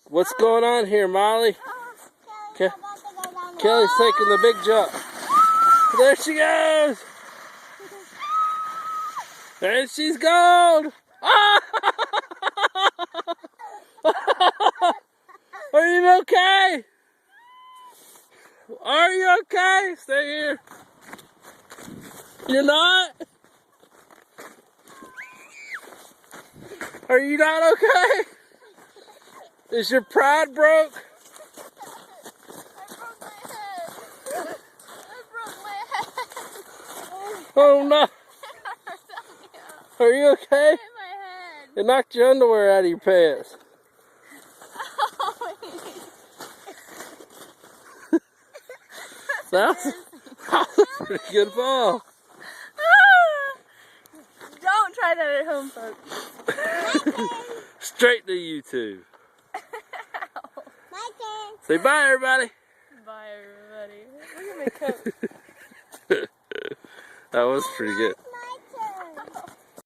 What's going on here, Molly? Kelly's taking the big jump. There she goes! There she's gone! Ah! Are you okay? Are you okay? Stay here. You're not? Are you not okay? Is your pride broke? I broke my head. I broke my head. Oh no. Are you okay? I hit my head. It knocked your underwear out of your pants. That was a pretty good fall. Don't try that at home, folks. Straight to YouTube. Say bye, everybody. Bye, everybody. Look at my coat. That was pretty good.